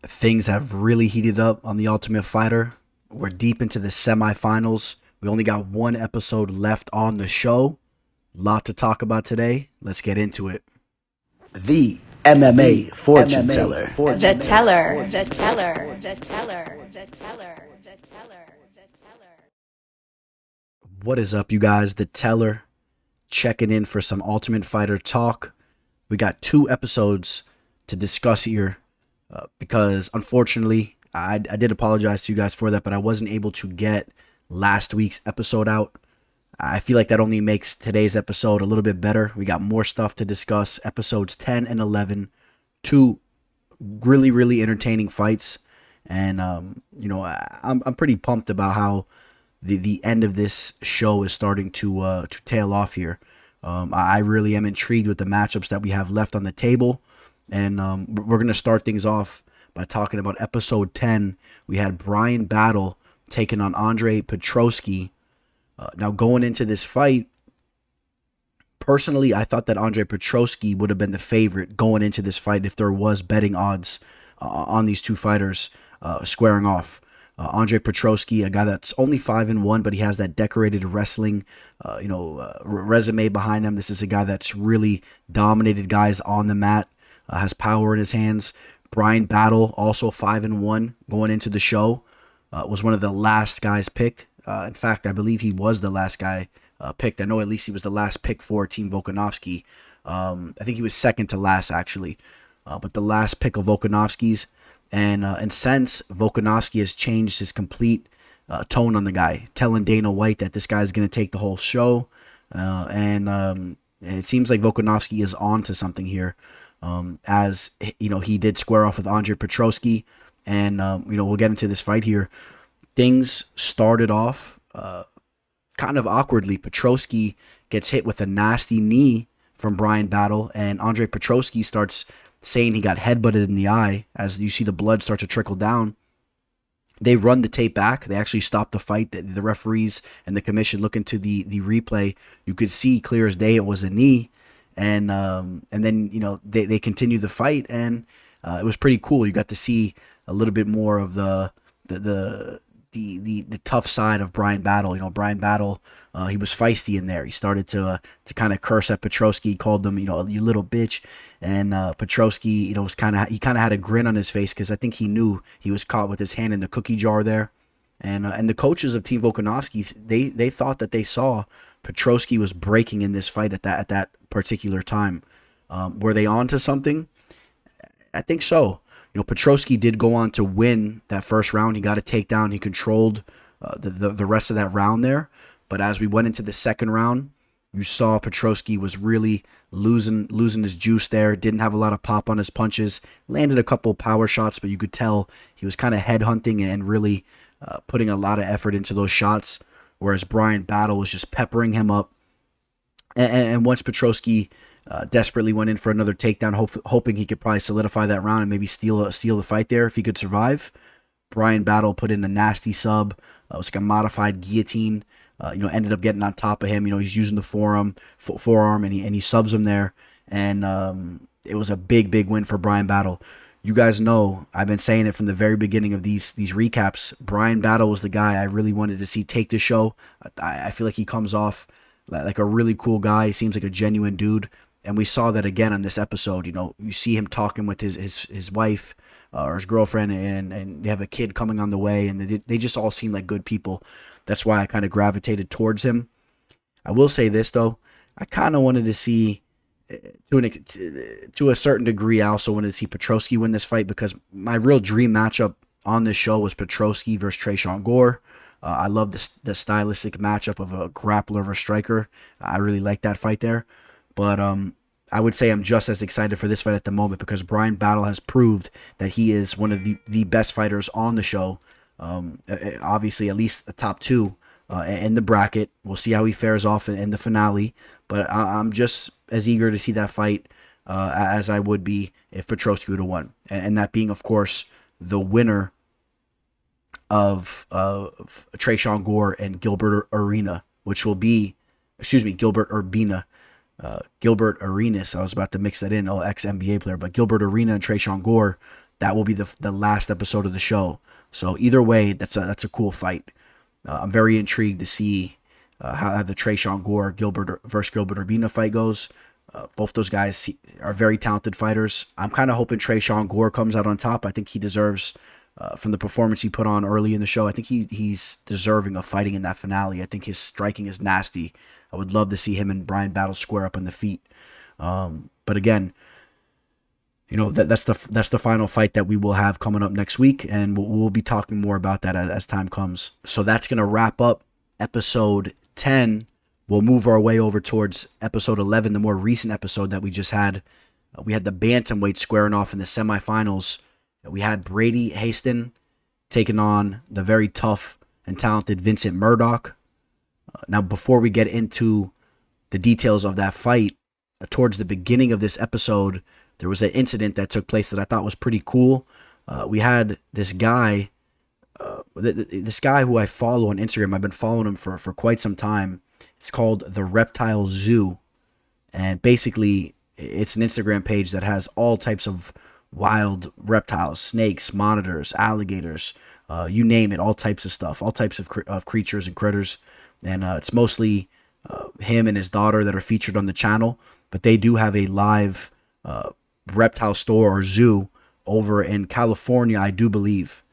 Things have really heated up on The Ultimate Fighter. We're deep into the semifinals. We only got one episode left on the show. Lot to talk about today. Let's get into it. The MMA fortune teller. The teller, the teller, the teller, the teller, the teller, the teller. What is up, you guys? The Teller checking in for some Ultimate Fighter talk. We got two episodes to discuss here because unfortunately, I did apologize to you guys for that, but I wasn't able to get last week's episode out. I feel like that only makes today's episode a little bit better. We got more stuff to discuss. Episodes 10 and 11, two really entertaining fights, and I'm pretty pumped about how the end of this show is starting to tail off here. I really am intrigued with the matchups that we have left on the table, and we're gonna start things off by talking about episode 10. We had Bryan Battle taking on Andre Petroski. Now, going into this fight, personally, I thought that Andre Petroski would have been the favorite going into this fight if there was betting odds on these two fighters squaring off. Andre Petroski, a guy that's only 5-1, but he has that decorated wrestling, resume behind him. This is a guy that's really dominated guys on the mat, has power in his hands. Bryan Battle, also 5-1 going into the show, was one of the last guys picked. In fact, I believe he was the last guy picked. I know at least he was the last pick for Team Volkanovski. I think he was second to last, actually. But the last pick of Volkanovski's. And since Volkanovski has changed his complete tone on the guy, telling Dana White that this guy is going to take the whole show. And it seems like Volkanovski is on to something here. As, he did square off with Andre Petroski. And, we'll get into this fight here. Things started off kind of awkwardly. Petroski gets hit with a nasty knee from Bryan Battle, and Andre Petroski starts saying he got headbutted in the eye. As you see the blood start to trickle down, they run the tape back. They actually stop the fight. The referees and the commission look into the replay. You could see clear as day it was a knee, and then they continue the fight, and it was pretty cool. You got to see a little bit more of the tough side of Bryan Battle. Bryan Battle, he was feisty in there. He started to kind of curse at Petroski. He called him, you little bitch. And Petroski, he kind of had a grin on his face because I think he knew he was caught with his hand in the cookie jar there. And the coaches of Team Volkanovski, they thought that they saw Petroski was breaking in this fight at that particular time. Were they on to something? I think so. Petroski did go on to win that first round. He got a takedown. He controlled the rest of that round there. But as we went into the second round, you saw Petroski was really losing his juice there. Didn't have a lot of pop on his punches. Landed a couple power shots, but you could tell he was kind of headhunting and really putting a lot of effort into those shots. Whereas Bryan Battle was just peppering him up. And once Petroski desperately went in for another takedown, hoping he could probably solidify that round and maybe steal the fight there if he could survive. Bryan Battle put in a nasty sub. It was like a modified guillotine. Ended up getting on top of him. He's using the forearm, and he subs him there. And it was a big win for Bryan Battle. You guys know I've been saying it from the very beginning of these recaps. Bryan Battle was the guy I really wanted to see take the show. I feel like he comes off like a really cool guy. He seems like a genuine dude. And we saw that again on this episode. You see him talking with his wife or his girlfriend, and they have a kid coming on the way, and they just all seem like good people. That's why I kind of gravitated towards him. I will say this, though. I kind of wanted to see, to a certain degree, I also wanted to see Petroski win this fight because my real dream matchup on this show was Petroski versus Tresean Gore. I love the stylistic matchup of a grappler versus striker. I really like that fight there. But I would say I'm just as excited for this fight at the moment because Bryan Battle has proved that he is one of the best fighters on the show. Obviously, at least the top two in the bracket. We'll see how he fares off in the finale. But I'm just as eager to see that fight as I would be if Petroski would have won. And that being, of course, the winner of Tresean Gore and Gilbert Arena, which will be, Gilbert Urbina. Gilbert Arenas, I was about to mix that in, ex-NBA player, but Gilbert Arena and Tresean Gore, that will be the last episode of the show. So either way, that's a cool fight. I'm very intrigued to see how the Tresean Gore Gilbert versus Gilbert Urbina fight goes. Both those guys are very talented fighters. I'm kind of hoping Tresean Gore comes out on top. I think he deserves, from the performance he put on early in the show, I think he's deserving of fighting in that finale. I think his striking is nasty. I would love to see him and Bryan battle square up on the feet. But again, that's the final fight that we will have coming up next week, and we'll be talking more about that as time comes. So that's going to wrap up episode 10. We'll move our way over towards episode 11, the more recent episode that we just had. We had the bantamweight squaring off in the semifinals. We had Brady Hiestand taking on the very tough and talented Vincent Murduck. Now, before we get into the details of that fight, towards the beginning of this episode, there was an incident that took place that I thought was pretty cool. We had this guy, this guy who I follow on Instagram. I've been following him for quite some time. It's called the Reptile Zoo, and basically it's an Instagram page that has all types of wild reptiles, snakes, monitors, alligators, you name it, all types of stuff, all types of creatures and critters. And it's mostly him and his daughter that are featured on the channel, but they do have a live reptile store or zoo over in California, I do believe.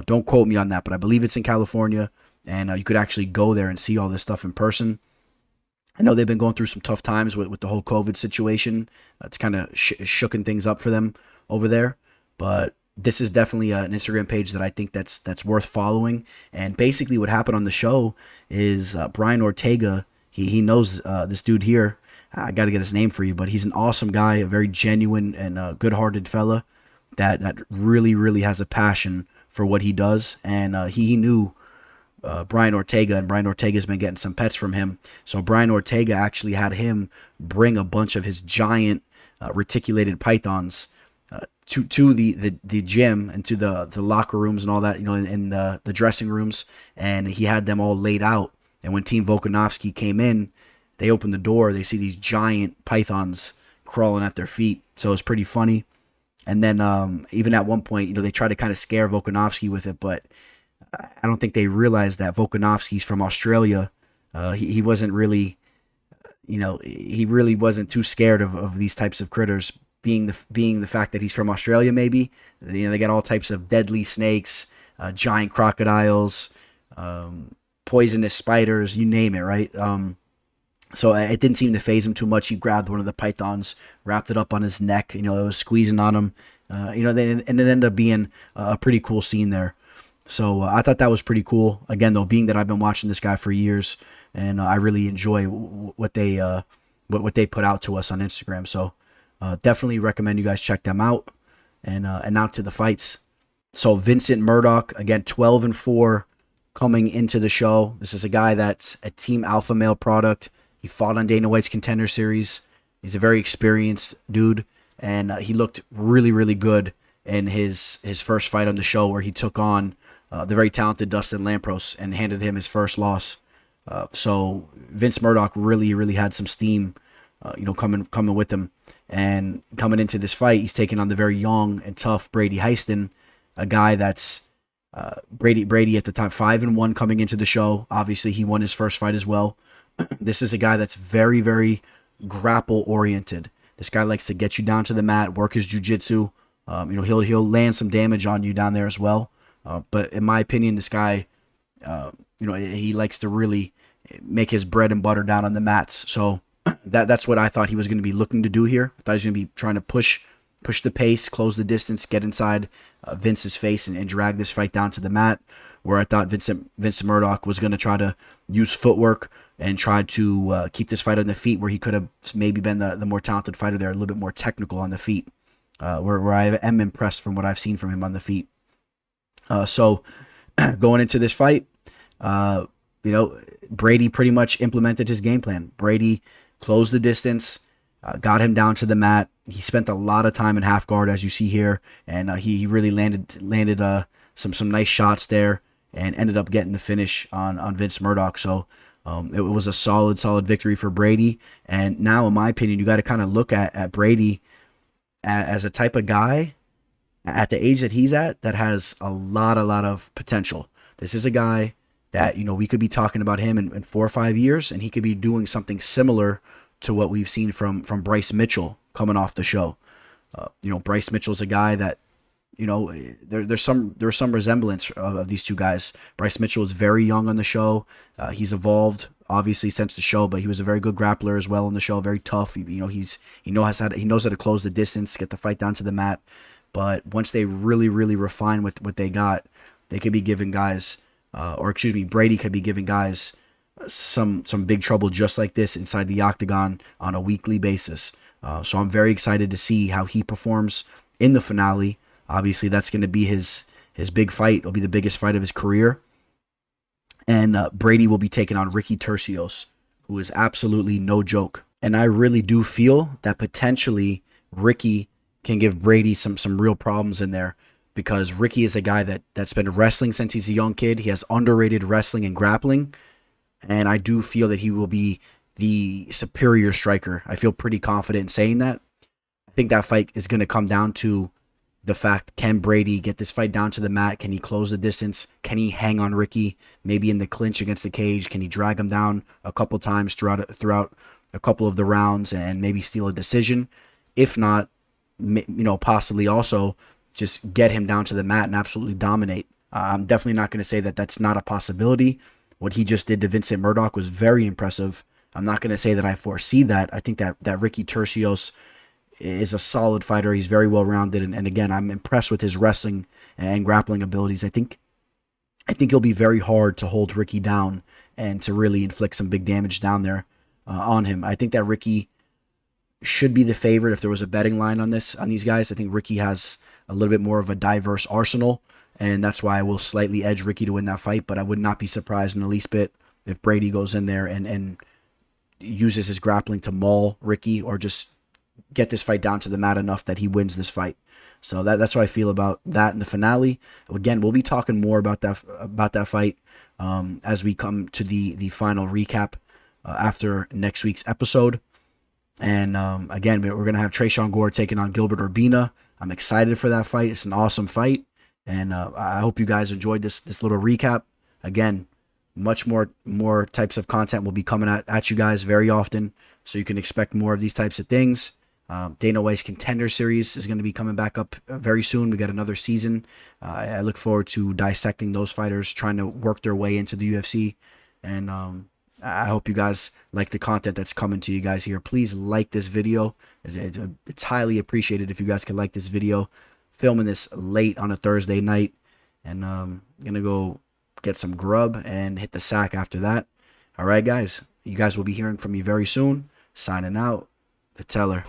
Don't quote me on that, but I believe it's in California, and you could actually go there and see all this stuff in person. I know they've been going through some tough times with the whole COVID situation. It's kind of shooken things up for them over there, but this is definitely an Instagram page that I think that's worth following. And basically what happened on the show is Bryan Ortega, he knows this dude here. I got to get his name for you, but he's an awesome guy, a very genuine and good-hearted fella that really, really has a passion for what he does. And he knew Bryan Ortega, and Bryan Ortega's been getting some pets from him. So Bryan Ortega actually had him bring a bunch of his giant reticulated pythons to the gym and to the locker rooms and all that, in the dressing rooms, and he had them all laid out. And when Team Volkanovski came in, they opened the door, they see these giant pythons crawling at their feet. So it's pretty funny. And then even at one point, they try to kind of scare Volkanovski with it, but I don't think they realized that Volkanovski's from Australia. He wasn't really, he really wasn't too scared of these types of critters, being the fact that he's from Australia. Maybe they got all types of deadly snakes, giant crocodiles, poisonous spiders, you name it, right? So it didn't seem to faze him too much. He grabbed one of the pythons, wrapped it up on his neck. It was squeezing on him. And it ended up being a pretty cool scene there. So I thought that was pretty cool. Again, though, being that I've been watching this guy for years, and I really enjoy what they put out to us on Instagram. So definitely recommend you guys check them out. And now to the fights. So Vincent Murduck, again, 12-4 coming into the show. This is a guy that's a Team Alpha Male product. He fought on Dana White's Contender Series. He's a very experienced dude, and he looked really, really good in his first fight on the show, where he took on the very talented Dustin Lampros and handed him his first loss. So Vince Murduck really, really had some steam, coming with him. And coming into this fight, he's taking on the very young and tough Brady Hiestand, a guy that's Brady at the time 5-1 coming into the show. Obviously, he won his first fight as well. This is a guy that's very, very grapple oriented. This guy likes to get you down to the mat, work his jiu-jitsu. He'll land some damage on you down there as well. But in my opinion, this guy, he likes to really make his bread and butter down on the mats. So that's what I thought he was going to be looking to do here. I thought he was going to be trying to push the pace, close the distance, get inside Vince's face and drag this fight down to the mat, where I thought Vincent Murduck was going to try to use footwork and try to keep this fight on the feet, where he could have maybe been the more talented fighter there, a little bit more technical on the feet, where I am impressed from what I've seen from him on the feet. So going into this fight, Brady pretty much implemented his game plan. Brady closed the distance, got him down to the mat. He spent a lot of time in half guard, as you see here, and he really landed some nice shots there, and ended up getting the finish on Vince Murduck. So it was a solid victory for Brady. And now, in my opinion, you got to kind of look at Brady as a type of guy at the age that he's at, that has a lot of potential. This is a guy that, we could be talking about him in 4 or 5 years, and he could be doing something similar to what we've seen from Bryce Mitchell coming off the show. Bryce Mitchell's a guy that, there's some resemblance of these two guys. Bryce Mitchell is very young on the show. He's evolved obviously since the show, but he was a very good grappler as well on the show. Very tough. He knows how to close the distance, get the fight down to the mat. But once they really refine what they got, they could be giving guys, Brady could be giving guys some big trouble just like this inside the octagon on a weekly basis. So I'm very excited to see how he performs in the finale. Obviously, that's going to be his big fight. It'll be the biggest fight of his career. And Brady will be taking on Ricky Turcios, who is absolutely no joke. And I really do feel that potentially Ricky can give Brady some real problems in there, because Ricky is a guy that's been wrestling since he's a young kid. He has underrated wrestling and grappling. And I do feel that he will be the superior striker. I feel pretty confident in saying that. I think that fight is going to come down to the fact, can Brady get this fight down to the mat? Can he close the distance? Can he hang on Ricky? Maybe in the clinch against the cage, can he drag him down a couple times throughout a couple of the rounds and maybe steal a decision? If not, possibly also just get him down to the mat and absolutely dominate. I'm definitely not going to say that that's not a possibility. What he just did to Vincent Murduck was very impressive. I'm not going to say that I foresee that. I think that Ricky Turcios is a solid fighter. He's very well-rounded, and again, I'm impressed with his wrestling and grappling abilities. I think he'll be very hard to hold Ricky down and to really inflict some big damage down there on him. I think that Ricky should be the favorite if there was a betting line on these guys. I think Ricky has a little bit more of a diverse arsenal, and that's why I will slightly edge Ricky to win that fight, but I would not be surprised in the least bit if Brady goes in there and uses his grappling to maul Ricky, or just get this fight down to the mat enough that he wins this fight. So that's how I feel about that in the finale. Again, we'll be talking more about that fight as we come to the final recap after next week's episode. And again, we're going to have Tresean Gore taking on Gilbert Urbina. I'm excited for that fight. It's an awesome fight. And I hope you guys enjoyed this little recap. Again, much more types of content will be coming at you guys very often, so you can expect more of these types of things. Dana White's Contender Series is going to be coming back up very soon. We got another season. I look forward to dissecting those fighters, trying to work their way into the UFC. And I hope you guys like the content that's coming to you guys here. Please like this video. It's highly appreciated if you guys can like this video. Filming this late on a Thursday night. And I'm going to go get some grub and hit the sack after that. All right, guys. You guys will be hearing from me very soon. Signing out. The Teller.